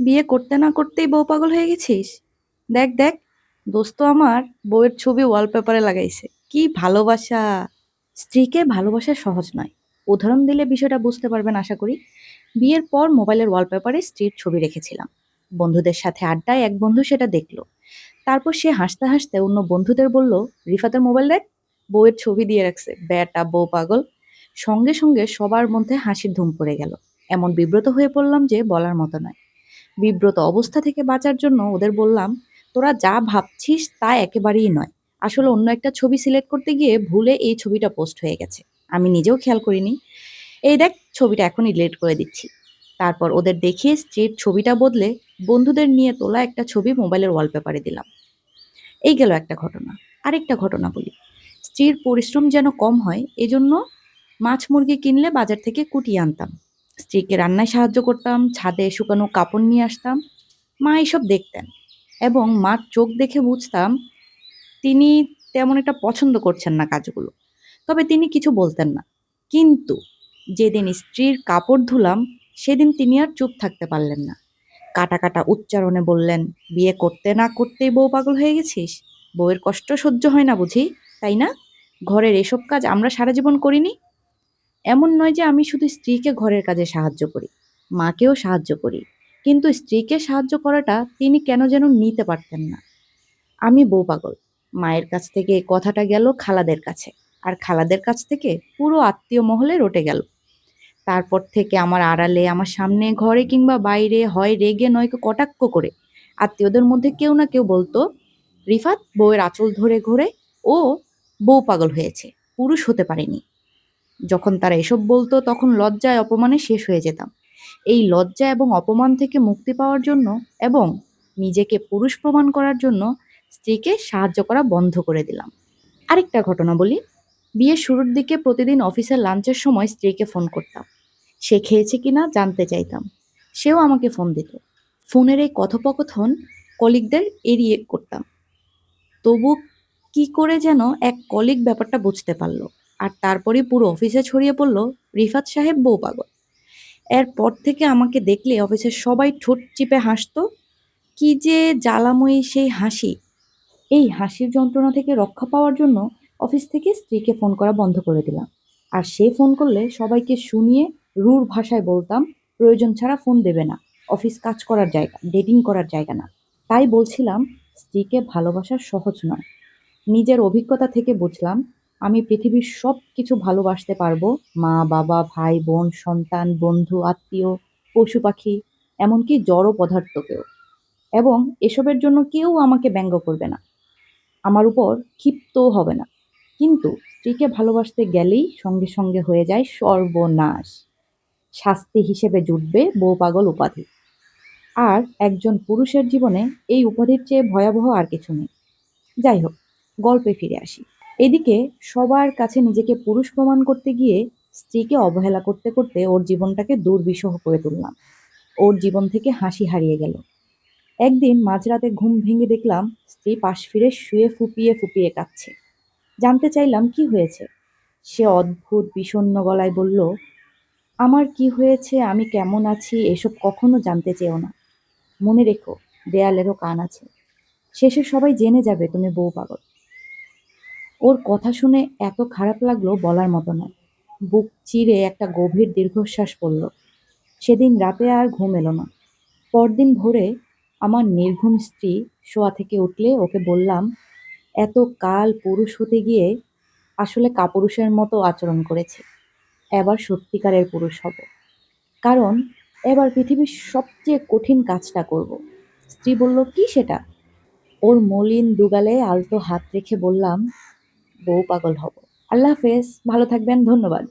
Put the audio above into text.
বিয়ে করতে না করতেই বউ পাগল হয়ে গেছিস? দেখ দেখ, দোস্ত আমার বউয়ের ছবি ওয়ালপেপারে লাগাইছে। কি ভালোবাসা! স্ত্রীকে ভালোবাসা সহজ নয়। উদাহরণ দিলে বিষয়টা বুঝতে পারবেন আশা করি। বিয়ের পর মোবাইলের ওয়ালপেপারে স্ত্রীর ছবি রেখেছিলাম। বন্ধুদের সাথে আড্ডায় এক বন্ধু সেটা দেখলো। তারপর সে হাসতে হাসতে অন্য বন্ধুদের বলল, রিফাতের মোবাইল দেখ, বউয়ের ছবি দিয়ে রাখছে, বেটা বউ পাগল। সঙ্গে সঙ্গে সবার মধ্যে হাসির ধুম পড়ে গেল। এমন বিব্রত হয়ে পড়লাম যে বলার মতো নয়। বিব্রত অবস্থা থেকে বাঁচার জন্য ওদের বললাম, তোরা যা ভাবছিস তা একেবারেই নয়। আসলে অন্য একটা ছবি সিলেক্ট করতে গিয়ে ভুলে এই ছবিটা পোস্ট হয়ে গেছে। আমি নিজেও খেয়াল করিনি। এই দেখ, ছবিটা এখনই ডিলিট করে দিচ্ছি। তারপর ওদের দেখিয়ে স্ত্রীর ছবিটা বদলে বন্ধুদের নিয়ে তোলা একটা ছবি মোবাইলের ওয়ালপেপারে দিলাম। এই গেল একটা ঘটনা। আরেকটা ঘটনা বলি। স্ত্রীর পরিশ্রম যেন কম হয় এজন্য মাছ মুরগি কিনলে বাজার থেকে কুটিয়ে আনতাম। স্ত্রীকে রান্নায় সাহায্য করতাম, ছাদে শুকানো কাপড় নিয়ে আসতাম। মা এসব দেখতেন এবং মার চোখ দেখে বুঝতাম তিনি তেমন একটা পছন্দ করছেন না কাজগুলো। তবে তিনি কিছু বলতেন না। কিন্তু যেদিন স্ত্রীর কাপড় ধুলাম সেদিন তিনি আর চুপ থাকতে পারলেন না। কাটা কাটা উচ্চারণে বললেন, বিয়ে করতে না করতেই বউ পাগল হয়ে গেছিস? বউয়ের কষ্ট সহ্য হয় না বুঝি, তাই না? ঘরের এসব কাজ আমরা সারা জীবন করিনি? এমন নয় যে আমি শুধু স্ত্রীকে ঘরের কাজে সাহায্য করি, মাকেও সাহায্য করি। কিন্তু স্ত্রীকে সাহায্য করাটা তিনি কেন যেন নিতে পারতেন না। আমি বউ পাগল। মায়ের কাছ থেকে এই কথাটা গেল খালাদের কাছে, আর খালাদের কাছ থেকে পুরো আত্মীয় মহলে রটে গেল। তারপর থেকে আমার আড়ালে, আমার সামনে, ঘরে কিংবা বাইরে, হয় রেগে নয়তো কটাক্ষ করে আত্মীয়দের মধ্যে কেউ না কেউ বলতো, রিফাত বউয়ের আঁচল ধরে ঘোরে, ও বউ পাগল হয়েছে, পুরুষ হতে পারেনি। যখন তারা এসব বলতো তখন লজ্জায় অপমানে শেষ হয়ে যেতাম। এই লজ্জা এবং অপমান থেকে মুক্তি পাওয়ার জন্য এবং নিজেকে পুরুষ প্রমাণ করার জন্য স্ত্রীকে সাহায্য করা বন্ধ করে দিলাম। আরেকটা ঘটনা বলি। বিয়ের শুরুর দিকে প্রতিদিন অফিসের লাঞ্চের সময় স্ত্রীকে ফোন করতাম। সে খেয়েছে কিনা জানতে চাইতাম। সেও আমাকে ফোন দিত। ফোনের এই কথোপকথন কলিগদের এড়িয়ে করতাম। তবু কি করে যেন এক কলিগ ব্যাপারটা বুঝতে পারল। আর তারপরেই পুরো অফিসে ছড়িয়ে পড়ল, রিফাত সাহেব বউ পাগল। এরপর থেকে আমাকে দেখলে অফিসের সবাই ঠোঁট চিপে হাসতো। কি যে জ্বালাময়ী সেই হাসি! এই হাসির যন্ত্রণা থেকে রক্ষা পাওয়ার জন্য অফিস থেকে স্ত্রীকে ফোন করা বন্ধ করে দিলাম। আর সে ফোন করলে সবাইকে শুনিয়ে রূঢ় ভাষায় বলতাম, প্রয়োজন ছাড়া ফোন দেবে না। অফিস কাজ করার জায়গা, ডেটিং করার জায়গা না। তাই বলছিলাম, স্ত্রীকে ভালোবাসা সহজ নয়। নিজের অভিজ্ঞতা থেকে বুঝলাম, আমি পৃথিবীর সব কিছু ভালোবাসতে পারবো, মা বাবা ভাই বোন সন্তান বন্ধু আত্মীয় পশু পাখি, এমনকি জড় পদার্থকেও। এবং এসবের জন্য কেউ আমাকে ব্যঙ্গ করবে না, আমার উপর ক্ষিপ্তও হবে না। কিন্তু স্ত্রীকে ভালোবাসতে গেলেই সঙ্গে সঙ্গে হয়ে যায় সর্বনাশ। শাস্তি হিসেবে জুটবে বউ পাগল উপাধি। আর একজন পুরুষের জীবনে এই উপাধির চেয়ে ভয়াবহ আর কিছু নেই। যাই হোক, গল্পে ফিরে আসি। এদিকে সবার কাছে নিজেকে পুরুষ প্রমাণ করতে গিয়ে স্ত্রীকে অবহেলা করতে করতে ওর জীবনটাকে দুর্বিষহ করে তুললাম। ওর জীবন থেকে হাসি হারিয়ে গেল। একদিন মাঝরাতে ঘুম ভেঙে দেখলাম স্ত্রী পাশ ফিরে শুয়ে ফুপিয়ে ফুপিয়ে কাঁদছে। জানতে চাইলাম কি হয়েছে। সে অদ্ভুত বিষণ্ণ গলায় বলল, আমার কি হয়েছে, আমি কেমন আছি এসব কখনো জানতে চেও না। মনে রেখো, দেয়ালেরও কান আছে। শেষে সবাই জেনে যাবে তুমি বউ পাগল। ওর কথা শুনে এত খারাপ লাগলো বলার মতো নয়। বুক চিরে একটা গভীর দীর্ঘশ্বাস পড়ল। সেদিন রাতে আর ঘুম এলো না। পরদিন ভোরে আমার নির্ঘুম স্ত্রী শোয়া থেকে উঠলে ওকে বললাম, এত কাল পুরুষ হতে গিয়ে আসলে কাপুরুষের মতো আচরণ করেছি। এবার সত্যিকারের পুরুষ হব। কারণ এবার পৃথিবীর সবচেয়ে কঠিন কাজটা করব। স্ত্রী বলল, কি সেটা? ওর মলিন দুগালে আলতো হাত রেখে বললাম, বউ পাগল হব। আল্লাহ হাফেজ, ভালো থাকবেন, ধন্যবাদ।